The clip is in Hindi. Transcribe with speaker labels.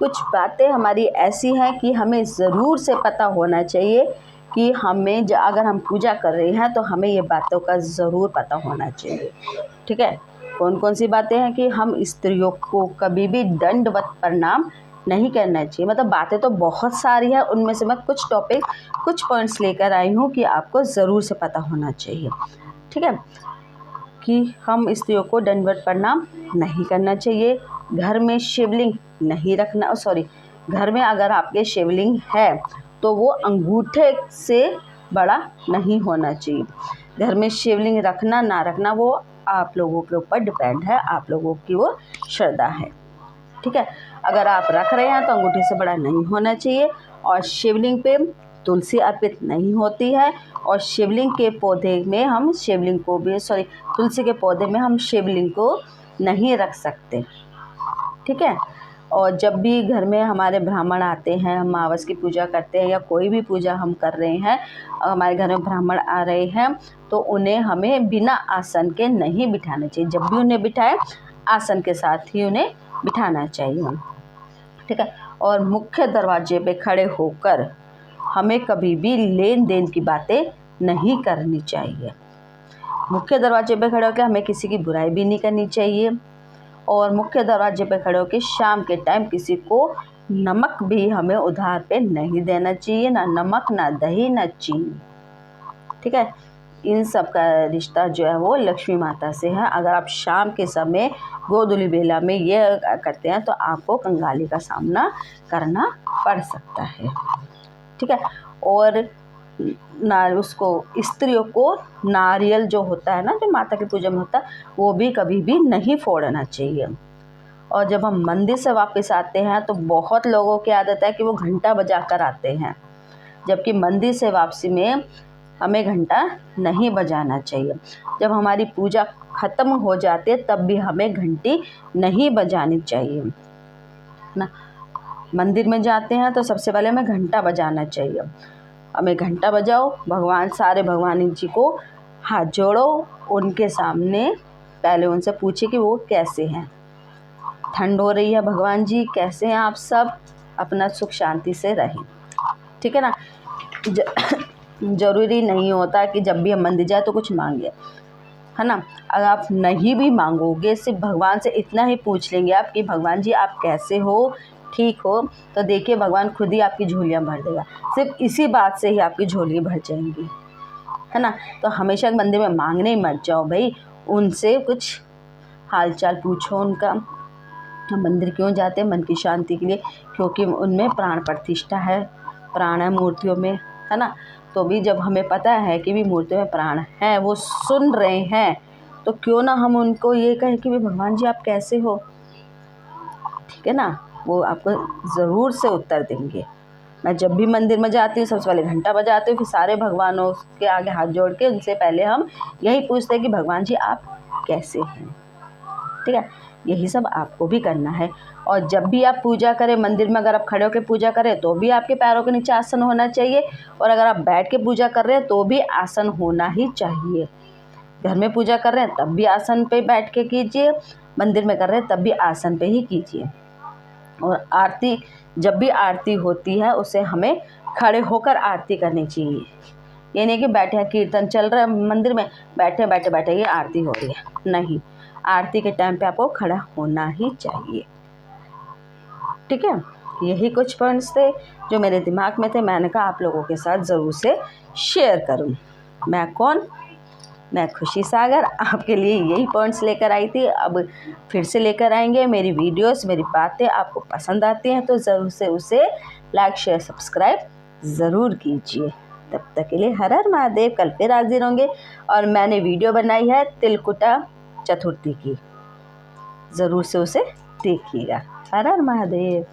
Speaker 1: कुछ बातें हमारी ऐसी हैं कि हमें ज़रूर से पता होना चाहिए कि हमें अगर हम पूजा कर रहे हैं तो हमें ये बातों का ज़रूर पता होना चाहिए। ठीक है, कौन कौन सी बातें हैं कि हम स्त्रियों को कभी भी दंडवत प्रणाम नहीं करना चाहिए। मतलब बातें तो बहुत सारी हैं, उनमें से मैं कुछ पॉइंट्स लेकर आई हूँ कि आपको ज़रूर से पता होना चाहिए। ठीक है, कि हम स्त्रियों को दंडवत प्रणाम नहीं करना चाहिए। घर में शिवलिंग नहीं रखना, घर में अगर आपके शिवलिंग है तो वो अंगूठे से बड़ा नहीं होना चाहिए। घर में शिवलिंग रखना ना रखना वो आप लोगों के ऊपर डिपेंड है, आप लोगों की वो श्रद्धा है। ठीक है, अगर आप रख रहे हैं तो अंगूठे से बड़ा नहीं होना चाहिए। और शिवलिंग पे तुलसी अर्पित नहीं होती है, और शिवलिंग के पौधे में हम तुलसी के पौधे में हम शिवलिंग को नहीं रख सकते। ठीक है, और जब भी घर में हमारे ब्राह्मण आते हैं, हम अमावस की पूजा करते हैं या कोई भी पूजा हम कर रहे हैं, हमारे घर में ब्राह्मण आ रहे हैं तो उन्हें हमें बिना आसन के नहीं बिठाना चाहिए। जब भी उन्हें बिठाए आसन के साथ ही उन्हें बिठाना चाहिए। ठीक है, और मुख्य दरवाजे पे खड़े होकर हमें कभी भी लेन देन की बातें नहीं करनी चाहिए। मुख्य दरवाजे पे खड़े होकर हमें किसी की बुराई भी नहीं करनी चाहिए। और मुख्य दरवाजे पे खड़े होकर शाम के टाइम किसी को नमक भी हमें उधार पे नहीं देना चाहिए, ना नमक, ना दही, ना चीनी। ठीक है, इन सब का रिश्ता जो है वो लक्ष्मी माता से है। अगर आप शाम के समय गोधूली बेला में ये करते हैं तो आपको कंगाली का सामना करना पड़ सकता है। ठीक है, और स्त्रियों को नारियल जो होता है ना, जो माता की पूजा में होता है, वो भी कभी भी नहीं फोड़ना चाहिए। और जब हम मंदिर से वापस आते हैं तो बहुत लोगों की आदत है कि वो घंटा बजा कर आते हैं, जबकि मंदिर से वापसी में हमें घंटा नहीं बजाना चाहिए। जब हमारी पूजा ख़त्म हो जाती है तब भी हमें घंटी नहीं बजानी चाहिए ना। मंदिर में जाते हैं तो सबसे पहले हमें घंटा बजाना चाहिए। हमें घंटा बजाओ, सारे भगवान जी को हाथ जोड़ो, उनके सामने पहले उनसे पूछे कि वो कैसे हैं। ठंड हो रही है, भगवान जी कैसे हैं आप सब, अपना सुख शांति से रहें। ठीक है ना। ज़रूरी नहीं होता कि जब भी हम मंदिर जाए तो कुछ मांगे, है ना। अगर आप नहीं भी मांगोगे, सिर्फ भगवान से इतना ही पूछ लेंगे आप कि भगवान जी आप कैसे हो, ठीक हो, तो देखिए भगवान खुद ही आपकी झोलियाँ भर देगा। सिर्फ इसी बात से ही आपकी झोली भर जाएंगी, है ना। तो हमेशा मंदिर में मांगने ही मत जाओ भाई, उनसे कुछ हालचाल पूछो उनका। हम मंदिर क्यों जाते हैं? मन की शांति के लिए, क्योंकि उनमें प्राण प्रतिष्ठा है, प्राण है मूर्तियों में, है ना। तो भी जब हमें पता है कि भी मूर्तियों में प्राण है, वो सुन रहे हैं, तो क्यों ना हम उनको ये कहें कि भी भगवान जी आप कैसे हो। ठीक है ना, वो आपको ज़रूर से उत्तर देंगे। मैं जब भी मंदिर में जाती हूँ सबसे पहले घंटा बजाती हूँ, फिर सारे भगवानों के आगे हाथ जोड़ के उनसे पहले हम यही पूछते हैं कि भगवान जी आप कैसे हैं। ठीक है, यही सब आपको भी करना है। और जब भी आप पूजा करें मंदिर में, अगर आप खड़े होकर पूजा करें तो भी आपके पैरों के नीचे आसन होना चाहिए, और अगर आप बैठ के पूजा कर रहे हैं तो भी आसन होना ही चाहिए। घर में पूजा कर रहे हैं तब भी आसन पे बैठ के कीजिए, मंदिर में कर रहे हैं तब भी आसन पे ही कीजिए। और आरती, जब भी आरती होती है उसे हमें खड़े होकर आरती करनी चाहिए। ये नहीं कि बैठे हैं, कीर्तन चल रहा है मंदिर में, बैठे ये आरती हो रही है, नहीं। आरती के टाइम पे आपको खड़ा होना ही चाहिए। ठीक है, यही कुछ पॉइंट्स थे जो मेरे दिमाग में थे, मैंने कहा आप लोगों के साथ ज़रूर से शेयर करूं। मैं खुशी सागर आपके लिए यही पॉइंट्स लेकर आई थी। अब फिर से लेकर आएंगे। मेरी वीडियोस, मेरी बातें आपको पसंद आती हैं तो ज़रूर से उसे लाइक, शेयर, सब्सक्राइब ज़रूर कीजिए। तब तक के लिए हर हर महादेव। कल फिर हाजिर होंगे। और मैंने वीडियो बनाई है तिलकुटा चतुर्थी की, ज़रूर से उसे देखिएगा। हर हर महादेव।